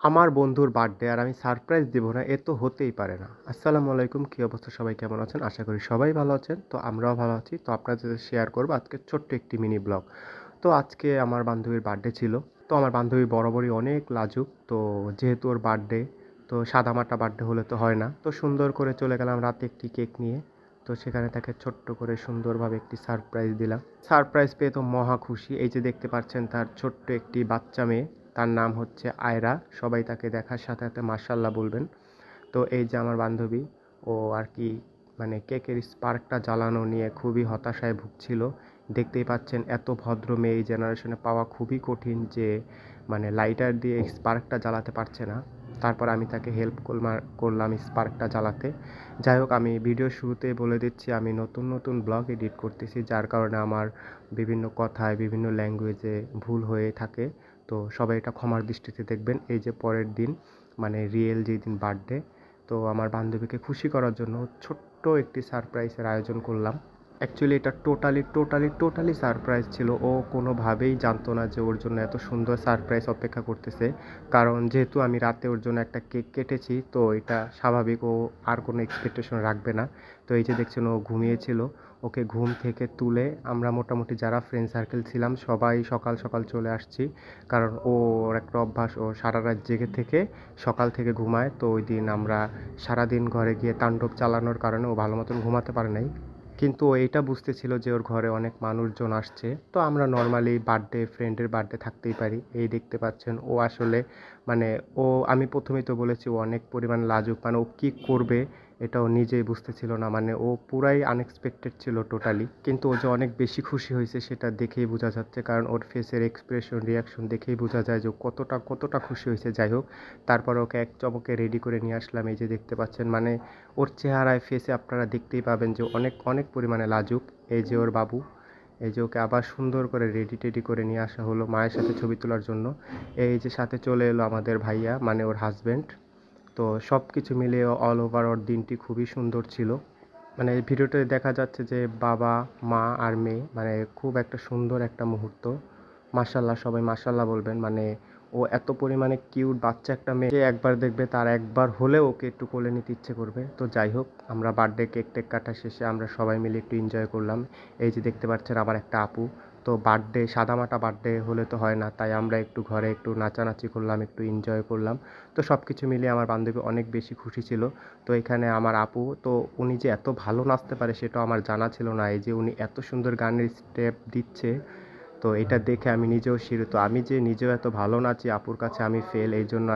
আমার বন্ধুর বার্থডে আর আমি সারপ্রাইজ দিব না, এ তো হতেই পারে না। আসসালামু আলাইকুম, কী অবস্থা? সবাই কেমন আছেন? আশা করি সবাই ভালো আছেন। তো আমরাও ভালো আছি। তো আপনাদের সাথে শেয়ার করব আজকে ছোট্ট একটি মিনি ব্লগ। তো আজকে আমার বান্ধবীর বার্থডে ছিল। তো আমার বান্ধবী বরাবরই অনেক লাজুক। তো যেহেতু ওর বার্থডে, তো সাদামাটা বার্থডে হলে তো হয় না। তো সুন্দর করে চলে গেলাম রাতে একটি কেক নিয়ে। তো সেখানে তাকে ছোট্ট করে সুন্দরভাবে একটি সারপ্রাইজ দিলাম। সারপ্রাইজ পেয়ে তো মহা খুশি। এই যে দেখতে পাচ্ছেন তার ছোট্ট একটি বাচ্চা মেয়ে। তার নাম হচ্ছে আয়রা। সবাই তাকে দেখার সাথে সাথে মাশাআল্লাহ বলবেন। তো এই যে আমার বান্ধবী, ও আর কি মানে কেকের স্পার্কটা জ্বালানো নিয়ে খুবই হতাশায় ভুগছিল। দেখতেই পাচ্ছেন এত ভদ্র মেয়ে এই জেনারেশনে পাওয়া খুবই কঠিন, যে মানে লাইটার দিয়ে স্পার্কটা জ্বালাতে পারছে না। তারপর আমি তাকে হেল্প করলাম স্পার্কটা জ্বালাতে। যাই হোক, আমি ভিডিও শুরুতেই বলে দিচ্ছি আমি নতুন নতুন ব্লগ এডিট করতেছি, যার কারণে আমার বিভিন্ন কথায় বিভিন্ন ল্যাঙ্গুয়েজে ভুল হয়ে থাকে। তো সবাই এটা ক্ষমার দৃষ্টিতে দেখবেন। এই যে পরের দিন মানে রিয়েল যেদিন বার্থডে, তো আমার বান্ধবীকে খুশি করার জন্য ছোট্ট একটি সারপ্রাইজের আয়োজন করলাম। অ্যাকচুয়ালি এটা টোটালি সারপ্রাইজ ছিল। ও কোনোভাবেই জানতো না যে ওর জন্য এত সুন্দর সারপ্রাইজ অপেক্ষা করতেছে। কারণ যেহেতু আমি রাতে ওর জন্য একটা কেক কেটেছি, তো এটা স্বাভাবিক ও আর কোনো এক্সপেকটেশন রাখবে না। তো এই যে দেখছেন ও ঘুমিয়েছিল, ওকে ঘুম থেকে তুলে আমরা মোটামুটি যারা ফ্রেন্ড সার্কেল ছিলাম সবাই সকাল সকাল চলে আসছি। কারণ ওর একটা অভ্যাস, ও সারা রাত জেগে থেকে সকাল থেকে ঘুমায়। তো ওই দিন আমরা সারাদিন ঘরে গিয়ে তাণ্ডব চালানোর কারণে ও ভালো মতন ঘুমাতে পারে নাই। কিন্তু ও এইটা বুঝতেছিল যে ওর ঘরে অনেক মানুষজন আসছে। তো আমরা নর্মালি বার্থডে, ফ্রেন্ডের বার্থডে থাকতেই পারি। এই দেখতে পাচ্ছেন ও আসলে মানে ও আমি প্রথমেই তো বলেছি ও অনেক পরিমাণ লাজুক। মানে ও কী করবে এটা ও নিজেই বুঝতেছিল না। মানে ও পুরাই আনএক্সপেক্টেড ছিল টোটালি। কিন্তু ও যে অনেক বেশি খুশি হয়েছে সেটা দেখেই বোঝা যাচ্ছে, কারণ ওর ফেসের এক্সপ্রেশন, রিয়াকশন দেখেই বোঝা যায় যে ও কতটা খুশি হয়েছে। যাই হোক, তারপর ওকে এক চমকে রেডি করে নিয়ে আসলাম। এই যে দেখতে পাচ্ছেন মানে ওর চেহারায়, ফেসে আপনারা দেখতেই পাবেন যে অনেক অনেক পরিমাণে লাজুক। এই যে ওর বাবু, এই যে ওকে আবার সুন্দর করে রেডি টেডি করে নিয়ে আসা হলো মায়ের সাথে ছবি তোলার জন্য। এই যে সাথে চলে এলো আমাদের ভাইয়া, মানে ওর হাজব্যান্ড। তো সব কিছু মিলিয়ে অল ওভার ওর দিনটি খুবই সুন্দর ছিল। মানে এই ভিডিওতে দেখা যাচ্ছে যে বাবা, মা আর মেয়ে, মানে খুব একটা সুন্দর একটা মুহূর্ত। মাশাআল্লাহ, সবাই মাশাআল্লাহ বলবেন। মানে ও এত পরিমাণে কিউট বাচ্চা একটা মেয়ে, যে একবার দেখবে তার একবার হলেও ওকে একটু কোলে নিতে ইচ্ছে করবে। তো যাই হোক, আমরা বার্থডে কেক টেক কাটা শেষে আমরা সবাই মিলে একটু এনজয় করলাম। এই যে দেখতে পাচ্ছেন আমার একটা আপু। তো বার্থডে, সাদামাটা বার্থডে হলে তো হয় না, তাই আমরা একটু ঘরে একটু নাচানাচি করলাম, একটু এনজয় করলাম। তো সব কিছু মিলিয়ে আমার বান্ধবী অনেক বেশি খুশি ছিল। তো এখানে আমার আপু, তো উনি যে এত ভালো নাচতে পারে সেটাও আমার জানা ছিল না। এই যে উনি এত সুন্দর গানের স্টেপ দিচ্ছে, তো এটা দেখে আমি নিজেও শিহরিত। আমি যে নিজেও এত ভালো নাচি, আপুর কাছে আমি ফেল। এই জন্য